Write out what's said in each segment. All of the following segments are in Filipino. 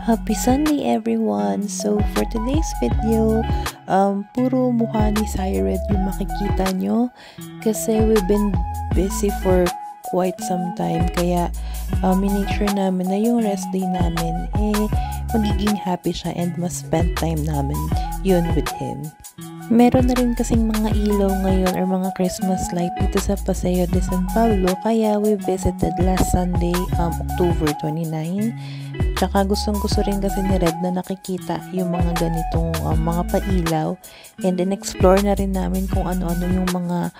Happy Sunday everyone! So for today's video, puro mukha ni Syred yung makikita nyo kasi we've been busy for quite some time, kaya minake sure namin na yung rest day namin magiging happy siya and mas spend time namin yun with him. Meron na rin kasing mga ilaw ngayon or mga Christmas light dito sa Paseo de San Pablo, kaya we visited last Sunday, October 29. Tsaka gustong-gusto rin kasi ni Red na nakikita yung mga ganitong mga pailaw, and then explore na rin namin kung ano-ano yung mga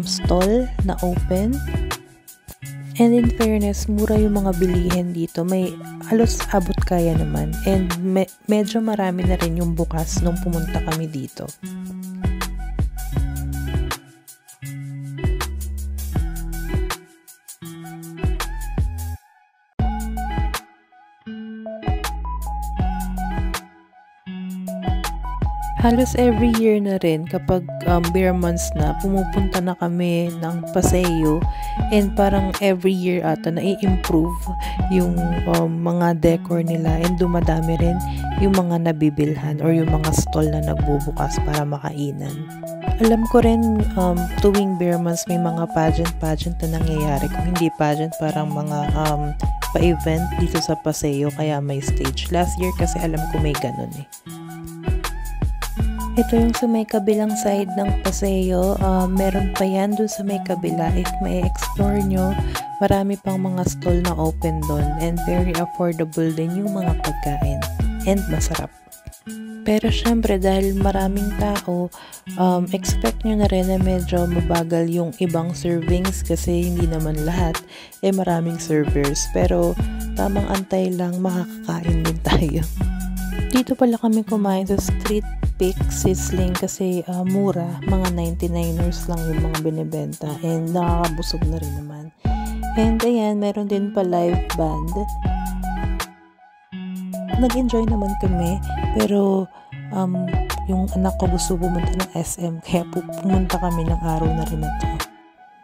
stall na open. And in fairness, mura yung mga bilihin dito. May halos abot kaya naman. And medyo marami na rin yung bukas nung pumunta kami dito. Halos every year na rin kapag bear months na, pumupunta na kami ng Paseo, and parang every year ata na-i-improve yung mga decor nila, and dumadami rin yung mga nabibilhan or yung mga stall na nagbubukas para makainan. Alam ko rin tuwing bear months may mga pageant na nangyayari. Kung hindi pageant, parang mga pa-event dito sa Paseo, kaya may stage. Last year kasi alam ko may ganun eh. Ito yung sa may kabilang side ng Paseo, meron pa yan dun sa may kabila. If may explore nyo, marami pang mga stall na open dun, and very affordable din yung mga pagkain, and masarap. Pero syempre dahil maraming tao, expect nyo na rin na medyo mabagal yung ibang servings kasi hindi naman lahat maraming servers, pero tamang antay lang, makakakain din tayo. Dito pala kami kumain sa Street Pick Sizzling kasi mura, mga 99ers lang yung mga binibenta, and nakakabusog na rin naman. And ayan, meron din pa live band. Nag-enjoy naman kami, pero yung anak ko gusto pumunta ng SM, kaya pumunta kami ng araw na rin ito.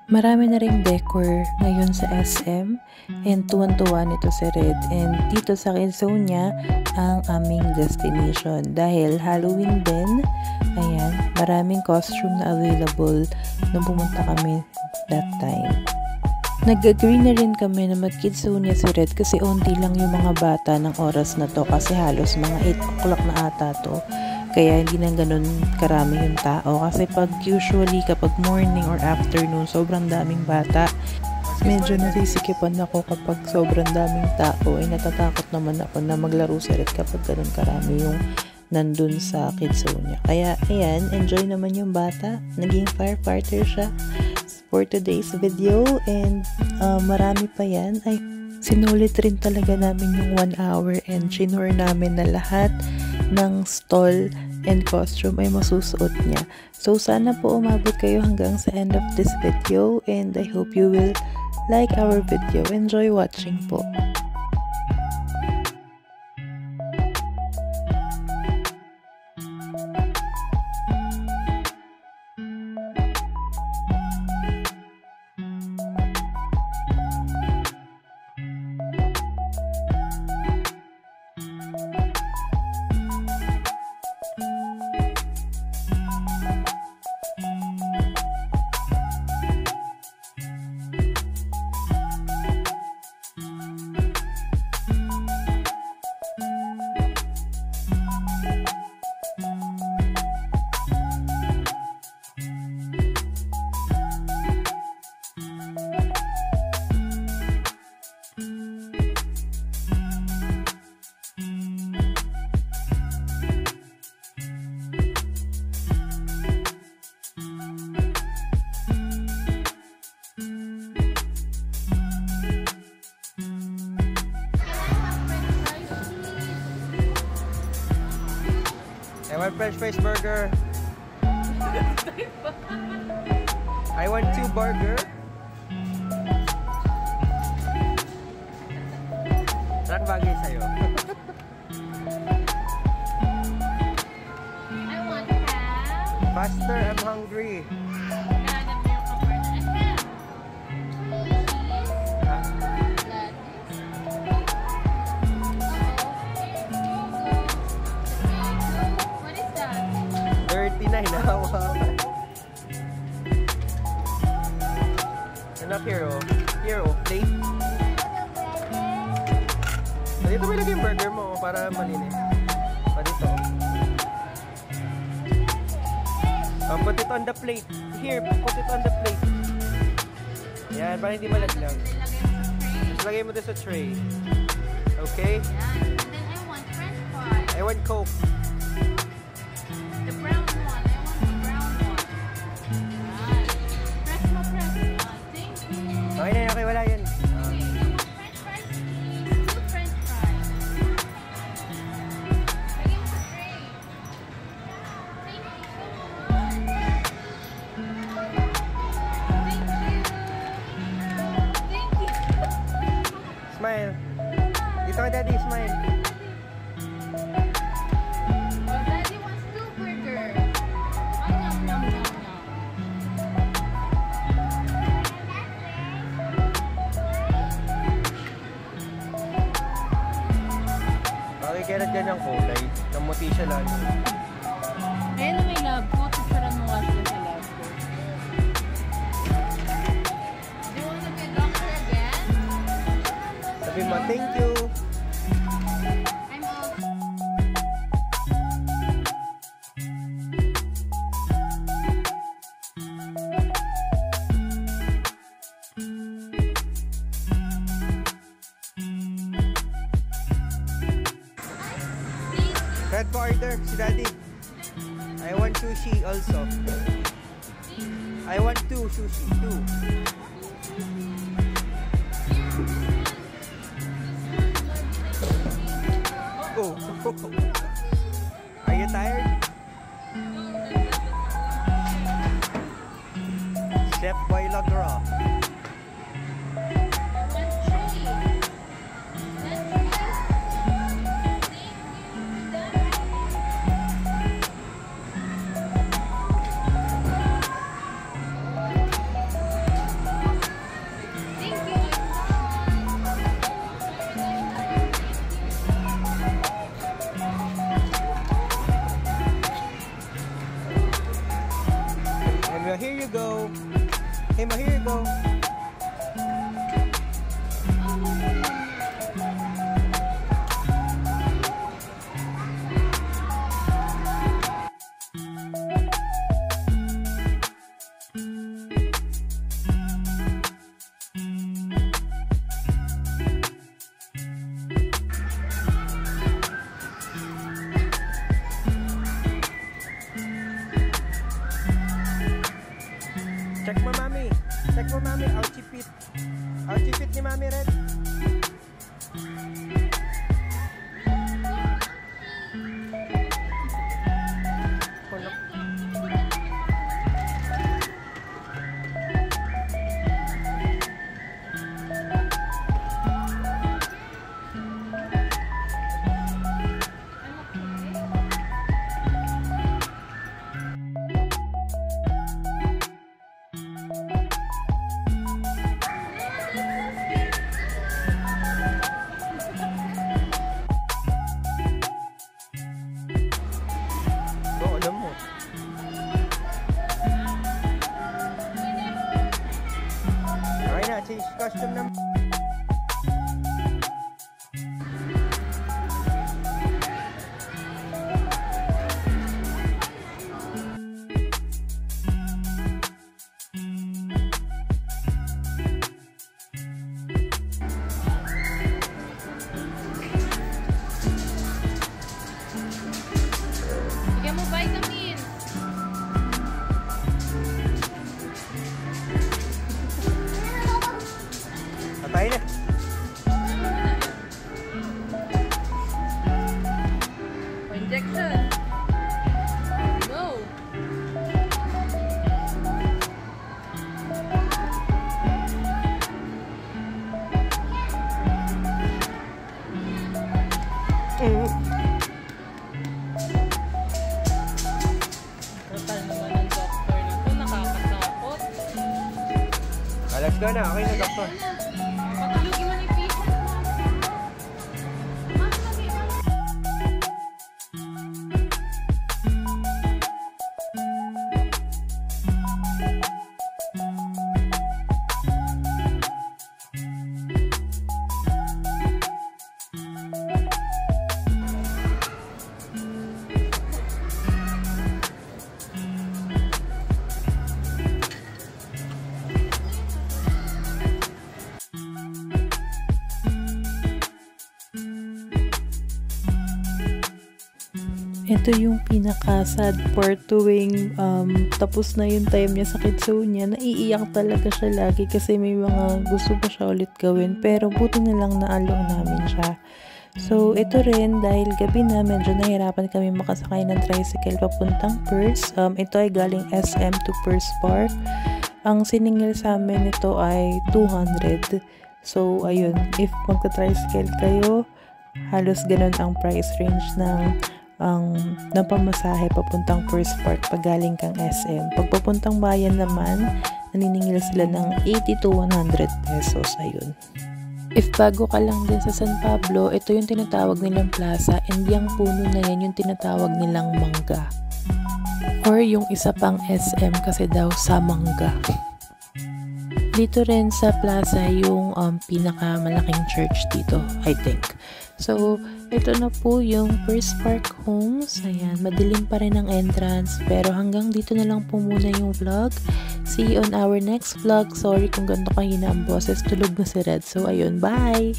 Marami na ring decor ngayon sa SM, and tuwan-tuwa nito si Red, and dito sa Quezon ang aming destination dahil Halloween din. Ayan, maraming costume na available nung pumunta kami that time. Nag-agree na rin kami na mag-Kidsonia si Red kasi onti lang yung mga bata ng oras na to, kasi halos mga 8 o'clock na ata to. Kaya hindi na ganun karami yung tao, kasi usually kapag morning or afternoon sobrang daming bata. Medyo nasisikipan ako kapag sobrang daming tao, natatakot naman ako na maglaro si Red kapag ganun karami yung nandun sa Kidsonia. Kaya ayan, enjoy naman yung bata, naging firefighter siya for today's video, and marami pa yan. Ay, sinulit rin talaga namin yung 1 hour, and chinur namin na lahat ng stall and costume ay masusuot niya. So sana po umabot kayo hanggang sa end of this video, and I hope you will like our video. Enjoy watching po. I want French fries burger. I want 2 burger. Saan bagay sa'yo? I want ham. Faster, I'm hungry. Ginawa. Hanap here, oh. Here, oh. Plate. Dito mo ilagay yung burger mo, oh, para malinis. Dito. Put it on the plate. Here, put it on the plate. Yan, para hindi malaglag. Lagay mo din sa tray. Okay? And then I want french fries. I want Coke. The brown one. I want the brown one. Right. Press mo, press. Thank you. Okay na, okay, wala yan. Okay, you want french fries? Please, 2 french fries. Lagay mo sa tray. Thank you so much. Thank you. Smile. Dito ka, Daddy, smile. Oh, Daddy wants 2 burger. Oh, nom, nom, nom, nom. Okay, kaya ganyan kulay. Kamuti siya lang. Ayun na may love ko. Tusaran mo nga siya sa love ko. Do you wanna be a doctor again? Sabi mo, thank you. I'm off. Red for order, si Daddy. I want sushi also. I want 2 sushi, 2. Oh. Are you tired? Chef Boy Lagra. And here you go. Hey, Ma, here you go. Check mo, Mami. Check mo, Mami. Ouchie-pit. Ouchie-pit ni Mami, Red. Alam mo. Okay na, change costume na. Bigyan mo vitamins. Patay na. Injection. Go. Total naman ng doctor na to, nakakatakot. Let's go na. Okay na, Doktor. Patulugin mo ni patient mo. Ma'am, lagi ka. Ito yung pinaka-sad part tuwing tapos na yung time niya sa Kitsonia. Naiiyak talaga siya lagi kasi may mga gusto pa siya ulit gawin. Pero buti na lang naalong namin siya. So, ito rin, dahil gabi na, medyo nahirapan kami makasakay ng tricycle papuntang Perth. Ito ay galing SM to Perth Park. Ang siningil sa amin ito ay 200. So, ayun, if magta-tricycle kayo, halos ganun ang price range ng pamasahe papuntang Perth Park pag galing kang SM. Pag papuntang bayan naman, naniningil sila ng 80 to 100 pesos. Ayun. If bago ka lang din sa San Pablo, ito yung tinatawag nilang plaza, and yung puno na yan yung tinatawag nilang mangga. Or yung isa pang SM kasi daw sa mangga. Dito rin sa plaza yung pinakamalaking church dito, I think. So, ito na po yung Perth Park Homes. Ayan, madilim pa rin ang entrance. Pero hanggang dito na lang po muna yung vlog. See you on our next vlog. Sorry kung ganito kahina ang boses. Tulog na si Red. So, ayun, bye!